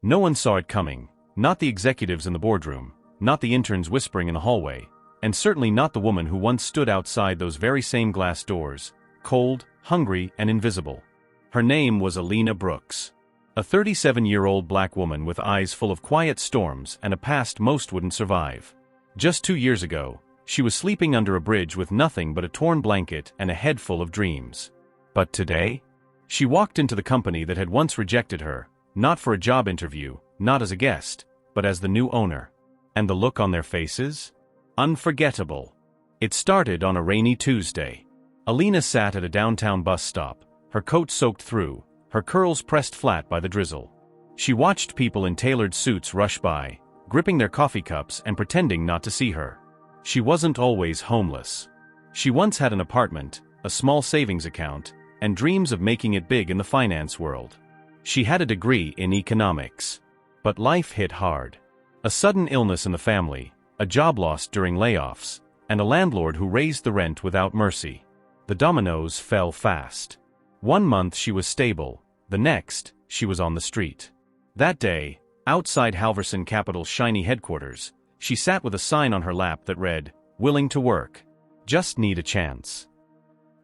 No one saw it coming, not the executives in the boardroom, not the interns whispering in the hallway, and certainly not the woman who once stood outside those very same glass doors, cold, hungry, and invisible. Her name was Alina Brooks. A 37-year-old black woman with eyes full of quiet storms and a past most wouldn't survive. Just 2 years ago, she was sleeping under a bridge with nothing but a torn blanket and a head full of dreams. But today? She walked into the company that had once rejected her, not for a job interview, not as a guest, but as the new owner. And the look on their faces? Unforgettable. It started on a rainy Tuesday. Alina sat at a downtown bus stop, her coat soaked through, her curls pressed flat by the drizzle. She watched people in tailored suits rush by, gripping their coffee cups and pretending not to see her. She wasn't always homeless. She once had an apartment, a small savings account, and dreams of making it big in the finance world. She had a degree in economics. But life hit hard. A sudden illness in the family, a job lost during layoffs, and a landlord who raised the rent without mercy. The dominoes fell fast. 1 month she was stable, the next, she was on the street. That day, outside Halverson Capital's shiny headquarters, she sat with a sign on her lap that read, "Willing to work. Just need a chance."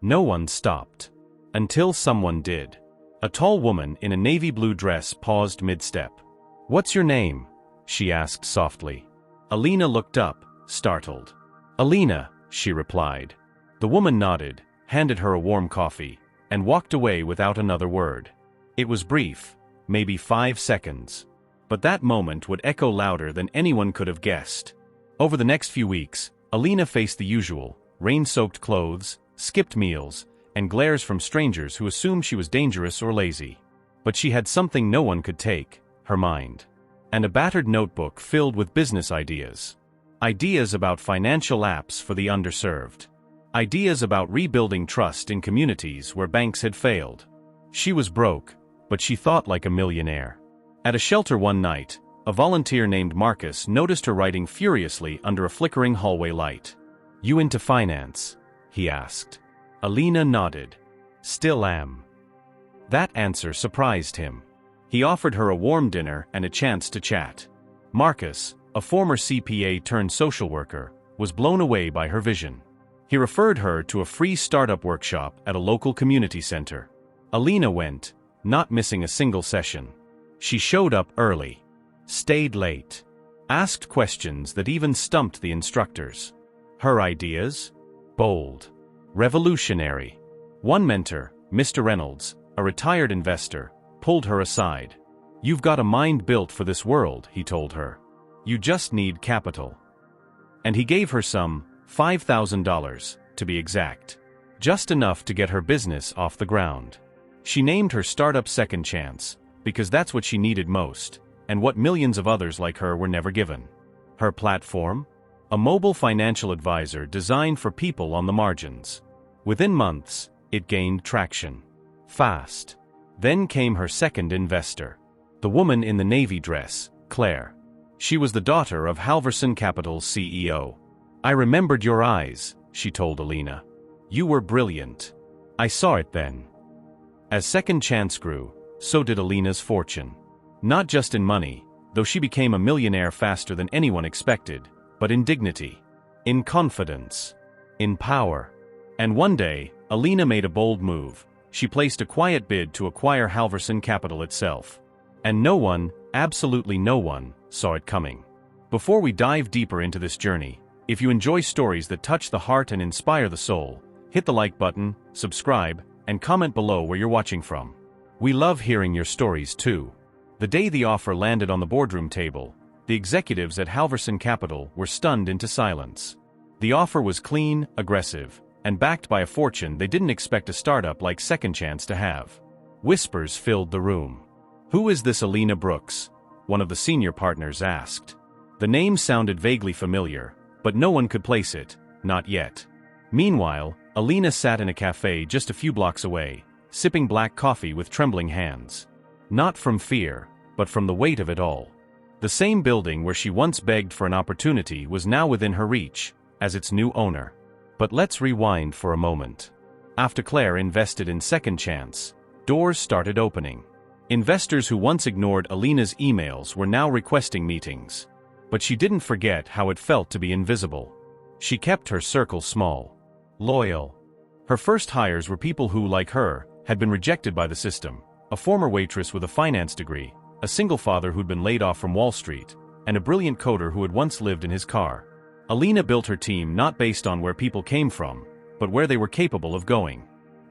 No one stopped. Until someone did. A tall woman in a navy blue dress paused mid-step. "What's your name?" she asked softly. Alina looked up, startled. "Alina," she replied. The woman nodded, handed her a warm coffee, and walked away without another word. It was brief, maybe 5 seconds. But that moment would echo louder than anyone could have guessed. Over the next few weeks, Alina faced the usual, rain-soaked clothes, skipped meals, and glares from strangers who assumed she was dangerous or lazy. But she had something no one could take, her mind. And a battered notebook filled with business ideas. Ideas about financial apps for the underserved. Ideas about rebuilding trust in communities where banks had failed. She was broke, but she thought like a millionaire. At a shelter one night, a volunteer named Marcus noticed her writing furiously under a flickering hallway light. "You into finance?" he asked. Alina nodded. "Still am." That answer surprised him. He offered her a warm dinner and a chance to chat. Marcus, a former CPA turned social worker, was blown away by her vision. He referred her to a free startup workshop at a local community center. Alina went, not missing a single session. She showed up early, stayed late, asked questions that even stumped the instructors. Her ideas? Bold. Revolutionary. One mentor, Mr. Reynolds, a retired investor, pulled her aside. "You've got a mind built for this world," he told her. "You just need capital." And he gave her some, $5,000, to be exact. Just enough to get her business off the ground. She named her startup Second Chance, because that's what she needed most, and what millions of others like her were never given. Her platform? A mobile financial advisor designed for people on the margins. Within months, it gained traction. Fast. Then came her second investor. The woman in the navy dress, Claire. She was the daughter of Halverson Capital's CEO. "I remembered your eyes," she told Alina. "You were brilliant. I saw it then." As Second Chance grew, so did Alina's fortune. Not just in money, though she became a millionaire faster than anyone expected, but in dignity, in confidence, in power. And one day, Alina made a bold move. She placed a quiet bid to acquire Halverson Capital itself. And no one, absolutely no one, saw it coming. Before we dive deeper into this journey, if you enjoy stories that touch the heart and inspire the soul, hit the like button, subscribe, and comment below where you're watching from. We love hearing your stories too. The day the offer landed on the boardroom table, the executives at Halverson Capital were stunned into silence. The offer was clean, aggressive, and backed by a fortune they didn't expect a startup like Second Chance to have. Whispers filled the room. "Who is this Alina Brooks?" one of the senior partners asked. The name sounded vaguely familiar, but no one could place it, not yet. Meanwhile, Alina sat in a cafe just a few blocks away, sipping black coffee with trembling hands. Not from fear, but from the weight of it all. The same building where she once begged for an opportunity was now within her reach, as its new owner. But let's rewind for a moment. After Claire invested in Second Chance, doors started opening. Investors who once ignored Alina's emails were now requesting meetings. But she didn't forget how it felt to be invisible. She kept her circle small. Loyal. Her first hires were people who, like her, had been rejected by the system. A former waitress with a finance degree, a single father who'd been laid off from Wall Street, and a brilliant coder who had once lived in his car. Alina built her team not based on where people came from, but where they were capable of going.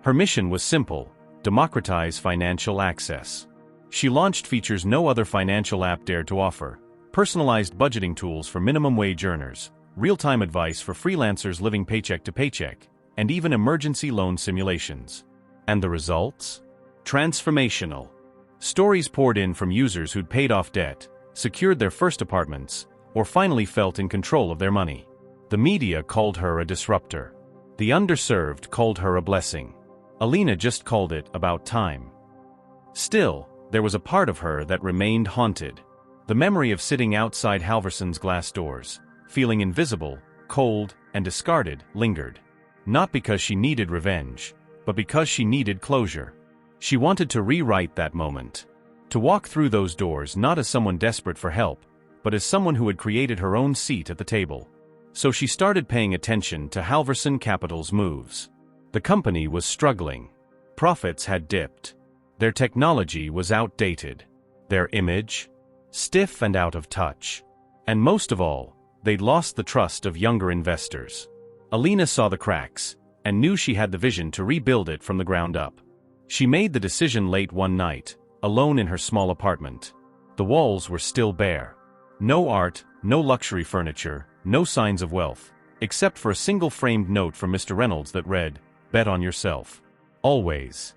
Her mission was simple: democratize financial access. She launched features no other financial app dared to offer: personalized budgeting tools for minimum wage earners, real-time advice for freelancers living paycheck to paycheck, and even emergency loan simulations. And the results? Transformational. Stories poured in from users who'd paid off debt, secured their first apartments, or finally felt in control of their money. The media called her a disruptor. The underserved called her a blessing. Alina just called it about time. Still, there was a part of her that remained haunted. The memory of sitting outside Halverson's glass doors, feeling invisible, cold, and discarded, lingered. Not because she needed revenge, but because she needed closure. She wanted to rewrite that moment. To walk through those doors not as someone desperate for help, but as someone who had created her own seat at the table. So she started paying attention to Halverson Capital's moves. The company was struggling. Profits had dipped. Their technology was outdated. Their image? Stiff and out of touch. And most of all, they'd lost the trust of younger investors. Alina saw the cracks, and knew she had the vision to rebuild it from the ground up. She made the decision late one night, alone in her small apartment. The walls were still bare. No art, no luxury furniture, no signs of wealth, except for a single framed note from Mr. Reynolds that read, "Bet on yourself. Always."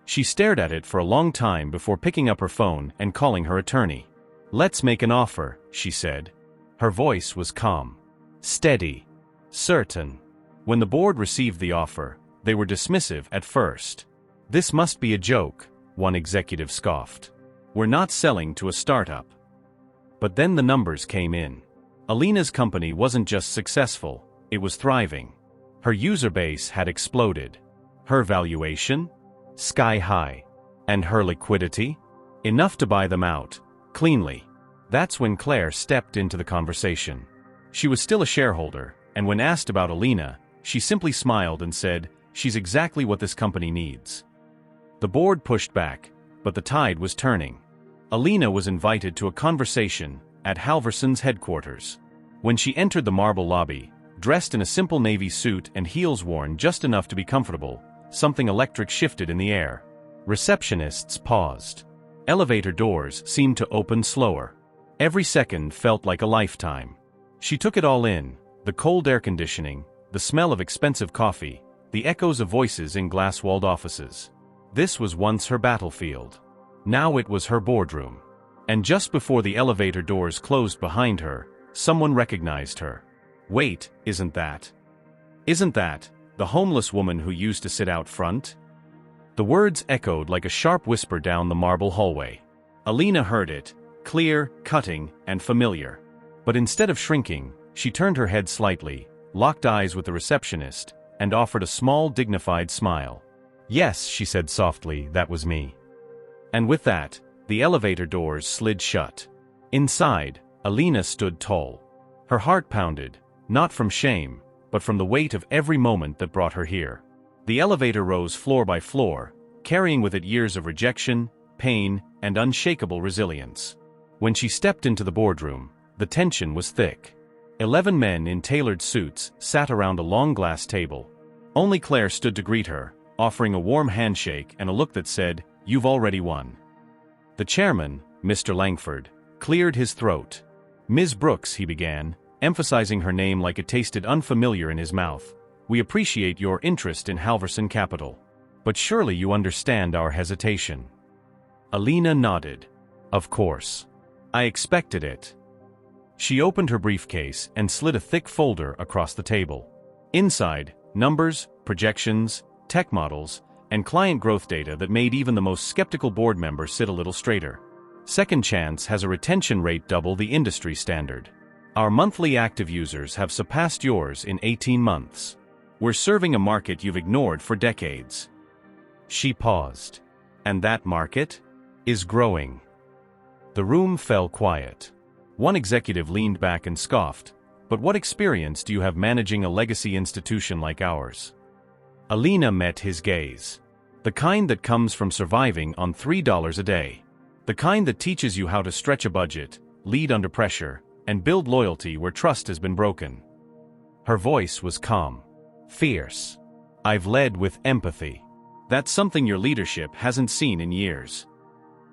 She stared at it for a long time before picking up her phone and calling her attorney. "Let's make an offer," she said. Her voice was calm, steady, certain. When the board received the offer, they were dismissive at first. "This must be a joke," one executive scoffed. "We're not selling to a startup." But then the numbers came in. Alina's company wasn't just successful, it was thriving. Her user base had exploded. Her valuation? Sky high. And her liquidity? Enough to buy them out, cleanly. That's when Claire stepped into the conversation. She was still a shareholder, and when asked about Alina, she simply smiled and said, "She's exactly what this company needs." The board pushed back, but the tide was turning. Alina was invited to a conversation at Halverson's headquarters. When she entered the marble lobby, dressed in a simple navy suit and heels worn just enough to be comfortable, something electric shifted in the air. Receptionists paused. Elevator doors seemed to open slower. Every second felt like a lifetime. She took it all in: the cold air conditioning, the smell of expensive coffee, the echoes of voices in glass-walled offices. This was once her battlefield. Now it was her boardroom. And just before the elevator doors closed behind her, someone recognized her. "Wait, isn't that the homeless woman who used to sit out front?" The words echoed like a sharp whisper down the marble hallway. Alina heard it, clear, cutting, and familiar. But instead of shrinking, she turned her head slightly, locked eyes with the receptionist, and offered a small, dignified smile. "Yes," she said softly, "that was me." And with that, the elevator doors slid shut. Inside, Alina stood tall. Her heart pounded, not from shame, but from the weight of every moment that brought her here. The elevator rose floor by floor, carrying with it years of rejection, pain, and unshakable resilience. When she stepped into the boardroom, the tension was thick. 11 men in tailored suits sat around a long glass table. Only Claire stood to greet her, offering a warm handshake and a look that said, "You've already won." The chairman, Mr. Langford, cleared his throat. "Ms. Brooks," he began, emphasizing her name like it tasted unfamiliar in his mouth, "we appreciate your interest in Halverson Capital. But surely you understand our hesitation." Alina nodded. "Of course. I expected it." She opened her briefcase and slid a thick folder across the table. Inside, numbers, projections, tech models, and client growth data that made even the most skeptical board member sit a little straighter. Second Chance has a retention rate double the industry standard. Our monthly active users have surpassed yours in 18 months. We're serving a market you've ignored for decades. She paused. And that market? is growing. The room fell quiet. One executive leaned back and scoffed, "But what experience do you have managing a legacy institution like ours?" Alina met his gaze. "The kind that comes from surviving on $3 a day. The kind that teaches you how to stretch a budget, lead under pressure, and build loyalty where trust has been broken." Her voice was calm. Fierce. "I've led with empathy. That's something your leadership hasn't seen in years."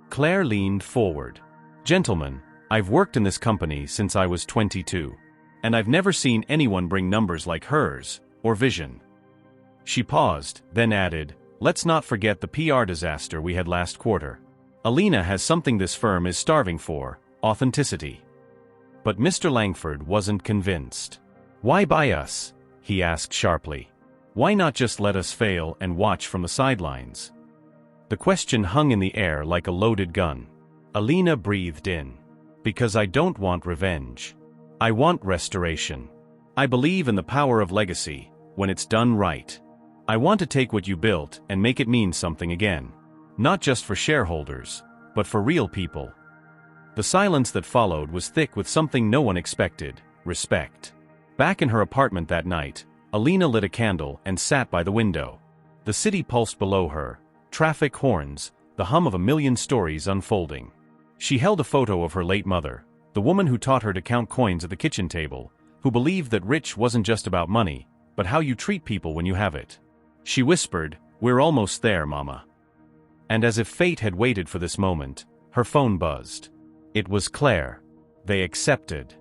Claire leaned forward. "Gentlemen, I've worked in this company since I was 22. And I've never seen anyone bring numbers like hers, or vision." She paused, then added, "Let's not forget the PR disaster we had last quarter. Alina has something this firm is starving for: authenticity." But Mr. Langford wasn't convinced. "Why buy us?" he asked sharply. "Why not just let us fail and watch from the sidelines?" The question hung in the air like a loaded gun. Alina breathed in. "Because I don't want revenge. I want restoration. I believe in the power of legacy, when it's done right. I want to take what you built and make it mean something again. Not just for shareholders, but for real people." The silence that followed was thick with something no one expected: respect. Back in her apartment that night, Alina lit a candle and sat by the window. The city pulsed below her, traffic horns, the hum of a million stories unfolding. She held a photo of her late mother, the woman who taught her to count coins at the kitchen table, who believed that rich wasn't just about money, but how you treat people when you have it. She whispered, "We're almost there, Mama." And as if fate had waited for this moment, her phone buzzed. It was Claire. They accepted.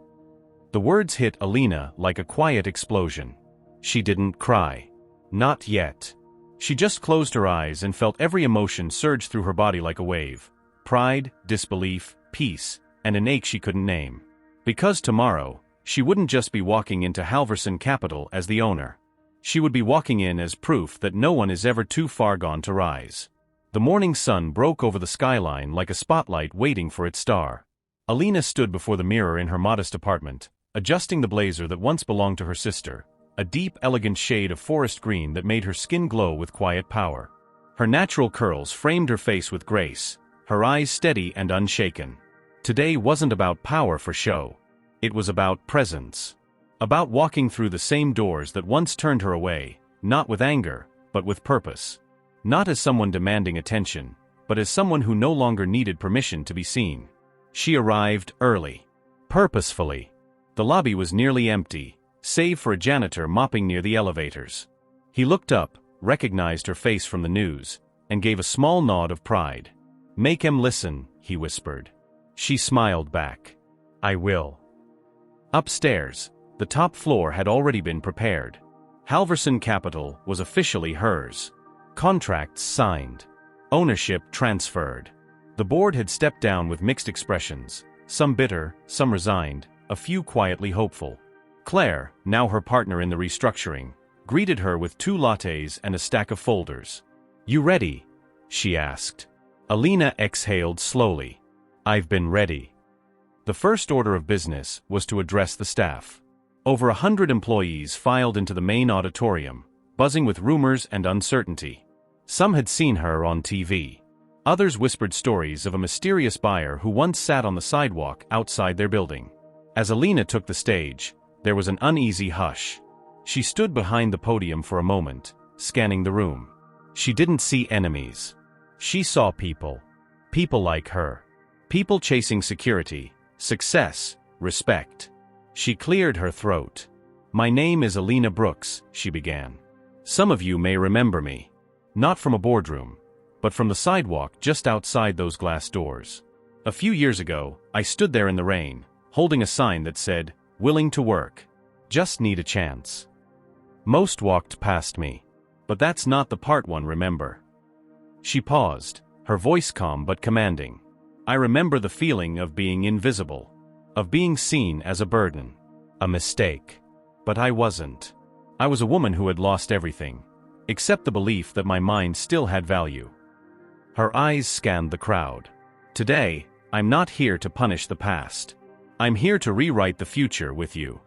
The words hit Alina like a quiet explosion. She didn't cry. Not yet. She just closed her eyes and felt every emotion surge through her body like a wave: pride, disbelief, peace, and an ache she couldn't name. Because tomorrow, she wouldn't just be walking into Halverson Capital as the owner. She would be walking in as proof that no one is ever too far gone to rise. The morning sun broke over the skyline like a spotlight waiting for its star. Alina stood before the mirror in her modest apartment, adjusting the blazer that once belonged to her sister, a deep, elegant shade of forest green that made her skin glow with quiet power. Her natural curls framed her face with grace, her eyes steady and unshaken. Today wasn't about power for show. It was about presence. About walking through the same doors that once turned her away, not with anger, but with purpose. Not as someone demanding attention, but as someone who no longer needed permission to be seen. She arrived early. Purposefully. The lobby was nearly empty, save for a janitor mopping near the elevators. He looked up, recognized her face from the news, and gave a small nod of pride. "Make him listen," he whispered. She smiled back. "I will." Upstairs, the top floor had already been prepared. Halverson Capital was officially hers. Contracts signed. Ownership transferred. The board had stepped down with mixed expressions, some bitter, some resigned, a few quietly hopeful. Claire, now her partner in the restructuring, greeted her with 2 lattes and a stack of folders. "You ready?" she asked. Alina exhaled slowly. "I've been ready." The first order of business was to address the staff. Over 100 employees filed into the main auditorium, buzzing with rumors and uncertainty. Some had seen her on TV. Others whispered stories of a mysterious buyer who once sat on the sidewalk outside their building. As Alina took the stage, there was an uneasy hush. She stood behind the podium for a moment, scanning the room. She didn't see enemies. She saw people. People like her. People chasing security, success, respect. She cleared her throat. "My name is Alina Brooks," she began. "Some of you may remember me. Not from a boardroom, but from the sidewalk just outside those glass doors. A few years ago, I stood there in the rain, holding a sign that said, 'Willing to work. Just need a chance.' Most walked past me. But that's not the part one remember." She paused, her voice calm but commanding. "I remember the feeling of being invisible. Of being seen as a burden. A mistake. But I wasn't. I was a woman who had lost everything, except the belief that my mind still had value." Her eyes scanned the crowd. "Today, I'm not here to punish the past. I'm here to rewrite the future with you."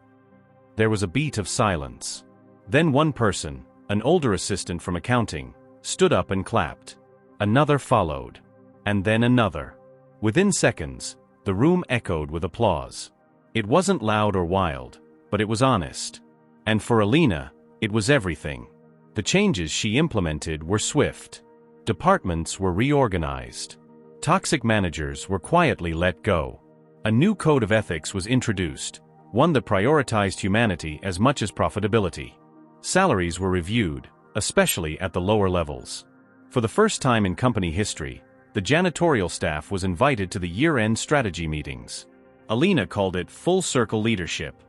There was a beat of silence. Then one person, an older assistant from accounting, stood up and clapped. Another followed. And then another. Within seconds, the room echoed with applause. It wasn't loud or wild, but it was honest. And for Alina, it was everything. The changes she implemented were swift. Departments were reorganized. Toxic managers were quietly let go. A new code of ethics was introduced, one that prioritized humanity as much as profitability. Salaries were reviewed, especially at the lower levels. For the first time in company history, the janitorial staff was invited to the year-end strategy meetings. Alina called it full-circle leadership.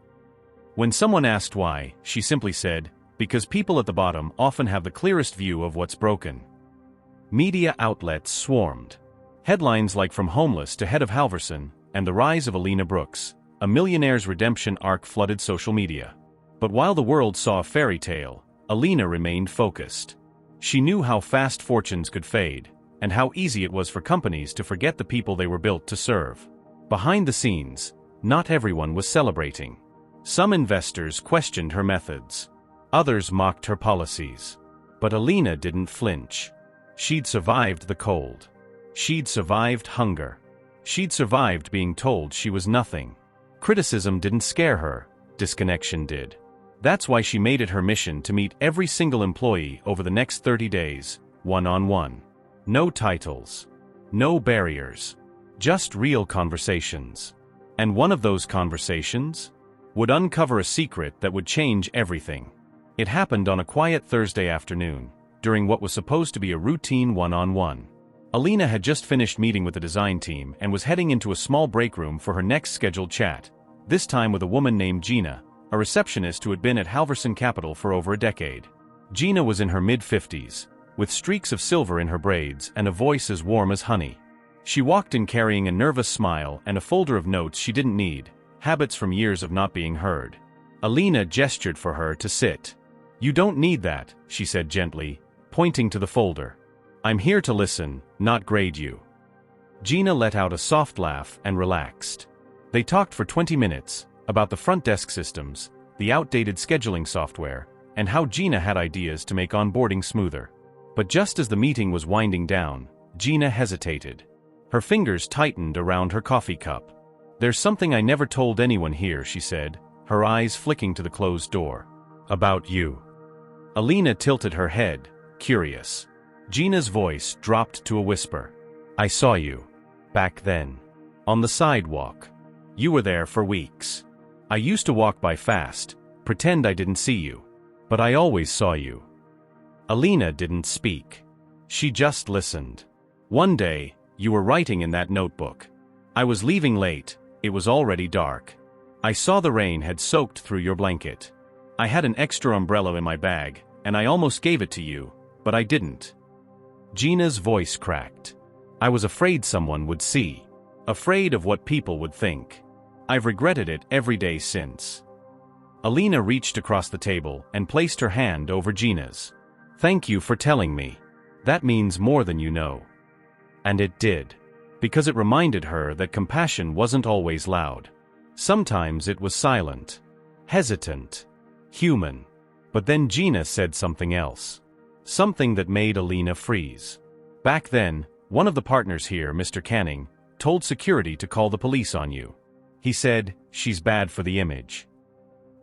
When someone asked why, she simply said, because people at the bottom often have the clearest view of what's broken. Media outlets swarmed. Headlines like From Homeless to Head of Halverson and The Rise of Alina Brooks, a millionaire's redemption arc flooded social media. But while the world saw a fairy tale, Alina remained focused. She knew how fast fortunes could fade, and how easy it was for companies to forget the people they were built to serve. Behind the scenes, not everyone was celebrating. Some investors questioned her methods. Others mocked her policies. But Alina didn't flinch. She'd survived the cold. She'd survived hunger. She'd survived being told she was nothing. Criticism didn't scare her, disconnection did. That's why she made it her mission to meet every single employee over the next 30 days, one-on-one. No titles. No barriers. Just real conversations. And one of those conversations would uncover a secret that would change everything. It happened on a quiet Thursday afternoon, during what was supposed to be a routine one-on-one. Alina had just finished meeting with the design team and was heading into a small break room for her next scheduled chat, this time with a woman named Gina, a receptionist who had been at Halverson Capital for over a decade. Gina was in her mid-50s, with streaks of silver in her braids and a voice as warm as honey. She walked in carrying a nervous smile and a folder of notes she didn't need, habits from years of not being heard. Alina gestured for her to sit. "You don't need that," she said gently, pointing to the folder. "I'm here to listen, not grade you." Gina let out a soft laugh and relaxed. They talked for 20 minutes, about the front desk systems, the outdated scheduling software, and how Gina had ideas to make onboarding smoother. But just as the meeting was winding down, Gina hesitated. Her fingers tightened around her coffee cup. "There's something I never told anyone here," she said, her eyes flicking to the closed door. "About you." Alina tilted her head, curious. Gina's voice dropped to a whisper. "I saw you. Back then. On the sidewalk. You were there for weeks. I used to walk by fast, pretend I didn't see you. But I always saw you." Alina didn't speak. She just listened. "One day, you were writing in that notebook. I was leaving late, it was already dark. I saw the rain had soaked through your blanket. I had an extra umbrella in my bag, and I almost gave it to you, but I didn't." Gina's voice cracked. "I was afraid someone would see. Afraid of what people would think. I've regretted it every day since." Alina reached across the table and placed her hand over Gina's. "Thank you for telling me. That means more than you know." And it did. Because it reminded her that compassion wasn't always loud. Sometimes it was silent. Hesitant. Human. But then Gina said something else. Something that made Alina freeze. "Back then, one of the partners here, Mr. Canning, told security to call the police on you. He said, 'She's bad for the image.'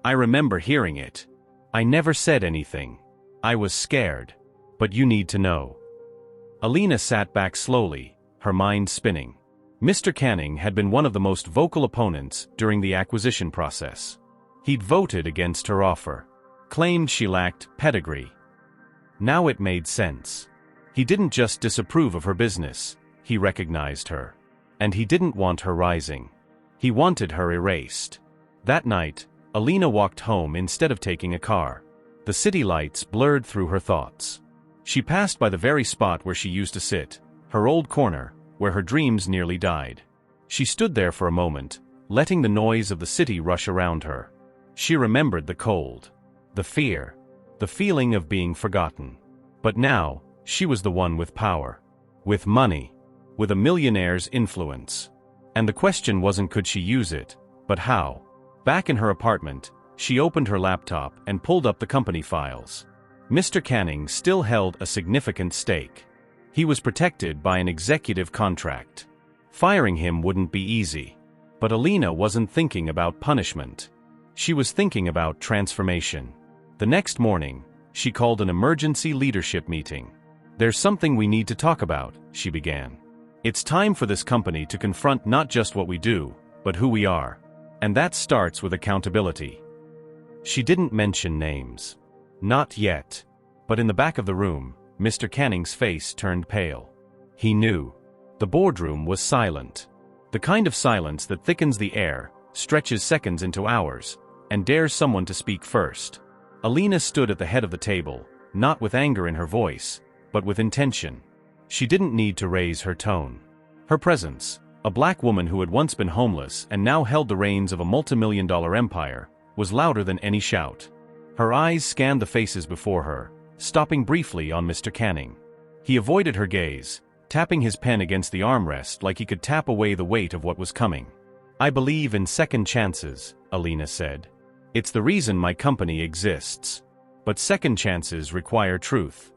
I remember hearing it. I never said anything. I was scared. But you need to know." Alina sat back slowly, her mind spinning. Mr. Canning had been one of the most vocal opponents during the acquisition process. He'd voted against her offer. Claimed she lacked pedigree. Now it made sense. He didn't just disapprove of her business, he recognized her. And he didn't want her rising. He wanted her erased. That night, Alina walked home instead of taking a car. The city lights blurred through her thoughts. She passed by the very spot where she used to sit, her old corner, where her dreams nearly died. She stood there for a moment, letting the noise of the city rush around her. She remembered the cold, the fear, the feeling of being forgotten. But now, she was the one with power, with money, with a millionaire's influence. And the question wasn't could she use it, but how. Back in her apartment, she opened her laptop and pulled up the company files. Mr. Canning still held a significant stake. He was protected by an executive contract. Firing him wouldn't be easy. But Alina wasn't thinking about punishment. She was thinking about transformation. The next morning, she called an emergency leadership meeting. "There's something we need to talk about," she began. "It's time for this company to confront not just what we do, but who we are. And that starts with accountability." She didn't mention names. Not yet. But in the back of the room, Mr. Canning's face turned pale. He knew. The boardroom was silent. The kind of silence that thickens the air, stretches seconds into hours, and dares someone to speak first. Alina stood at the head of the table, not with anger in her voice, but with intention. She didn't need to raise her tone. Her presence, a black woman who had once been homeless and now held the reins of a multimillion-dollar empire, was louder than any shout. Her eyes scanned the faces before her, stopping briefly on Mr. Canning. He avoided her gaze, tapping his pen against the armrest like he could tap away the weight of what was coming. "I believe in second chances," Alina said. "It's the reason my company exists. But second chances require truth."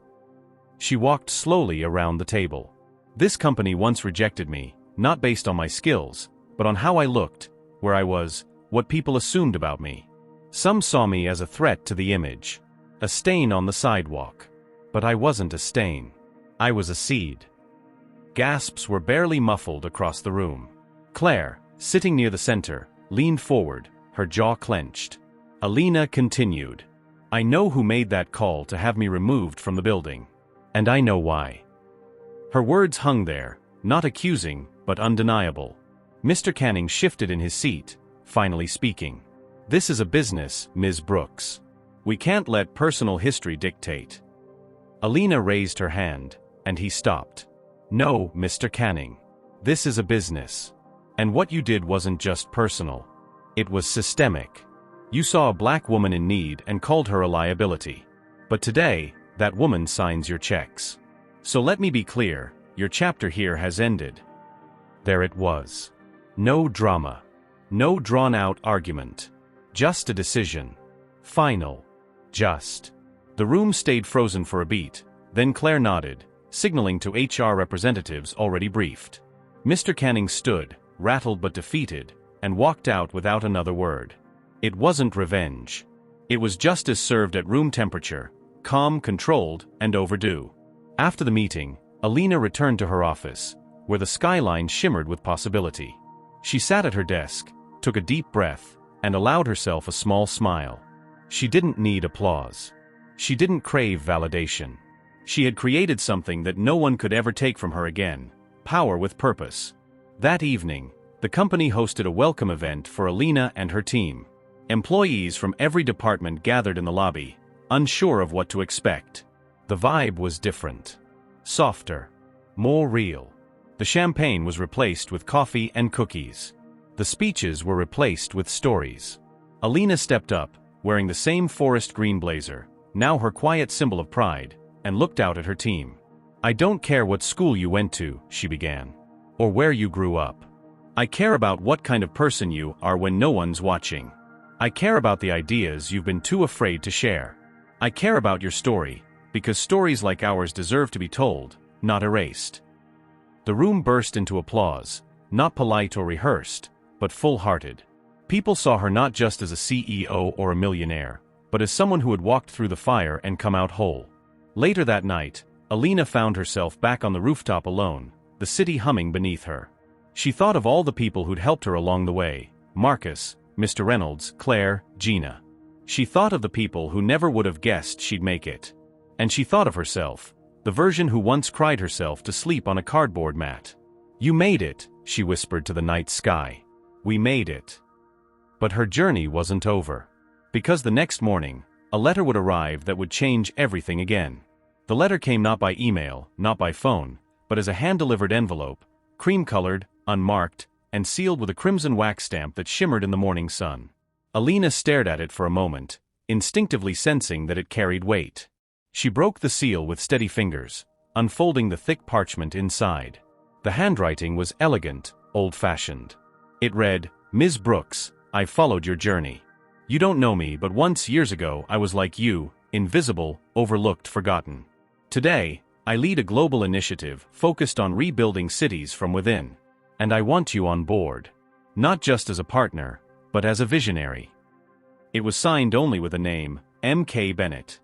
She walked slowly around the table. "This company once rejected me, not based on my skills, but on how I looked, where I was, what people assumed about me. Some saw me as a threat to the image, a stain on the sidewalk. But I wasn't a stain. I was a seed." Gasps were barely muffled across the room. Claire, sitting near the center, leaned forward, her jaw clenched. Alina continued. "I know who made that call to have me removed from the building. And I know why." Her words hung there, not accusing, but undeniable. Mr. Canning shifted in his seat, finally speaking. "This is a business, Ms. Brooks. We can't let personal history dictate." Alina raised her hand, and he stopped. "No, Mr. Canning. This is a business. And what you did wasn't just personal. It was systemic. You saw a black woman in need and called her a liability. But today, that woman signs your checks. So let me be clear, your chapter here has ended." There it was. No drama. No drawn-out argument. Just a decision. Final. Just. The room stayed frozen for a beat, then Claire nodded, signaling to HR representatives already briefed. Mr. Canning stood, rattled but defeated, and walked out without another word. It wasn't revenge. It was justice served at room temperature, calm, controlled, and overdue. After the meeting, Alina returned to her office, where the skyline shimmered with possibility. She sat at her desk, took a deep breath, and allowed herself a small smile. She didn't need applause. She didn't crave validation. She had created something that no one could ever take from her again, power with purpose. That evening, the company hosted a welcome event for Alina and her team. Employees from every department gathered in the lobby, unsure of what to expect. The vibe was different. Softer. More real. The champagne was replaced with coffee and cookies. The speeches were replaced with stories. Alina stepped up, wearing the same forest green blazer, now her quiet symbol of pride, and looked out at her team. "I don't care what school you went to," she began, "or where you grew up. I care about what kind of person you are when no one's watching. I care about the ideas you've been too afraid to share. I care about your story, because stories like ours deserve to be told, not erased." The room burst into applause, not polite or rehearsed, but full-hearted. People saw her not just as a CEO or a millionaire, but as someone who had walked through the fire and come out whole. Later that night, Alina found herself back on the rooftop alone, the city humming beneath her. She thought of all the people who'd helped her along the way: Marcus, Mr. Reynolds, Claire, Gina. She thought of the people who never would have guessed she'd make it. And she thought of herself, the version who once cried herself to sleep on a cardboard mat. "You made it," she whispered to the night sky. "We made it." But her journey wasn't over. Because the next morning, a letter would arrive that would change everything again. The letter came not by email, not by phone, but as a hand-delivered envelope, cream-colored, unmarked, and sealed with a crimson wax stamp that shimmered in the morning sun. Alina stared at it for a moment, instinctively sensing that it carried weight. She broke the seal with steady fingers, unfolding the thick parchment inside. The handwriting was elegant, old-fashioned. It read, "Ms. Brooks, I've followed your journey. You don't know me, but once years ago I was like you, invisible, overlooked, forgotten. Today, I lead a global initiative focused on rebuilding cities from within. And I want you on board. Not just as a partner, but as a visionary. It was signed only with a name, M.K. Bennett.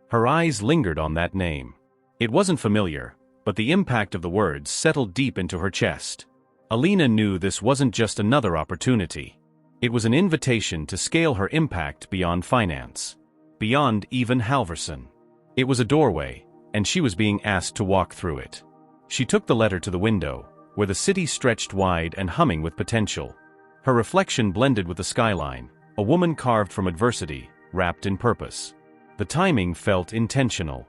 Her eyes lingered on that name. It wasn't familiar, but the impact of the words settled deep into her chest. Alina knew this wasn't just another opportunity. It was an invitation to scale her impact beyond finance. Beyond even Halverson. It was a doorway, and she was being asked to walk through it. She took the letter to the window, where the city stretched wide and humming with potential. Her reflection blended with the skyline, a woman carved from adversity, wrapped in purpose. The timing felt intentional.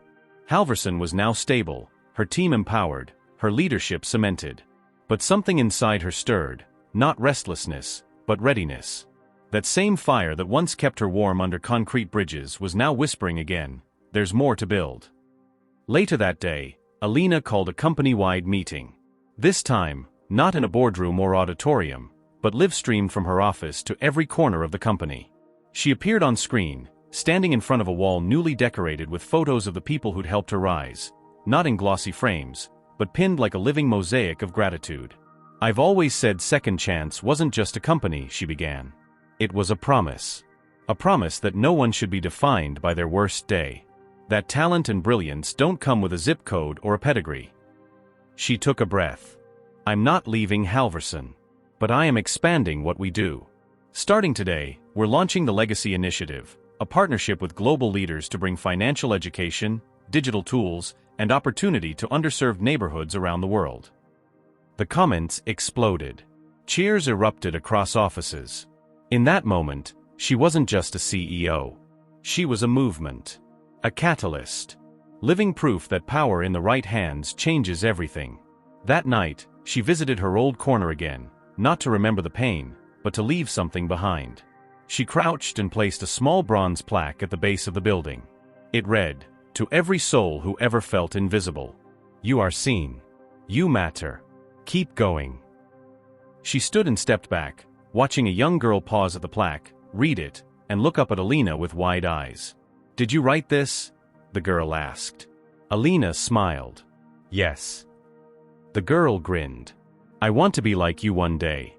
Halverson was now stable, her team empowered, her leadership cemented. But something inside her stirred, not restlessness, but readiness. That same fire that once kept her warm under concrete bridges was now whispering again, "There's more to build." Later that day, Alina called a company-wide meeting. This time, not in a boardroom or auditorium, but live-streamed from her office to every corner of the company. She appeared on screen, standing in front of a wall newly decorated with photos of the people who'd helped her rise, not in glossy frames, but pinned like a living mosaic of gratitude. "I've always said Second Chance wasn't just a company," she began. It was a promise. A promise that no one should be defined by their worst day. That talent and brilliance don't come with a zip code or a pedigree. She took a breath. "I'm not leaving Halverson. But I am expanding what we do. Starting today, we're launching the Legacy Initiative, a partnership with global leaders to bring financial education, digital tools, and opportunity to underserved neighborhoods around the world." The comments exploded. Cheers erupted across offices. In that moment, she wasn't just a CEO. She was a movement. A catalyst. Living proof that power in the right hands changes everything. That night, she visited her old corner again, not to remember the pain, but to leave something behind. She crouched and placed a small bronze plaque at the base of the building. It read, "To every soul who ever felt invisible. You are seen. You matter. Keep going." She stood and stepped back, watching a young girl pause at the plaque, read it, and look up at Alina with wide eyes. "Did you write this?" the girl asked. Alina smiled. "Yes." The girl grinned. "I want to be like you one day."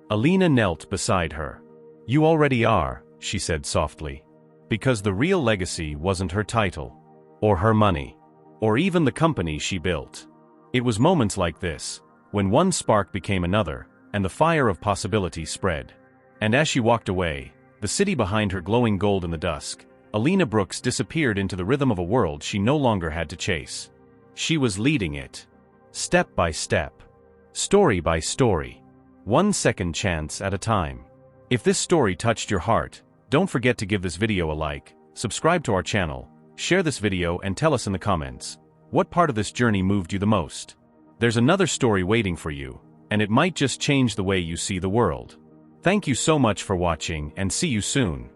Alina knelt beside her. "You already are," she said softly. Because the real legacy wasn't her title, or her money, or even the company she built. It was moments like this, when one spark became another, and the fire of possibility spread. And as she walked away, the city behind her glowing gold in the dusk, Alina Brooks disappeared into the rhythm of a world she no longer had to chase. She was leading it. Step by step. Story by story. 1 second chance at a time. If this story touched your heart, don't forget to give this video a like, subscribe to our channel, share this video and tell us in the comments, what part of this journey moved you the most? There's another story waiting for you, and it might just change the way you see the world. Thank you so much for watching and see you soon.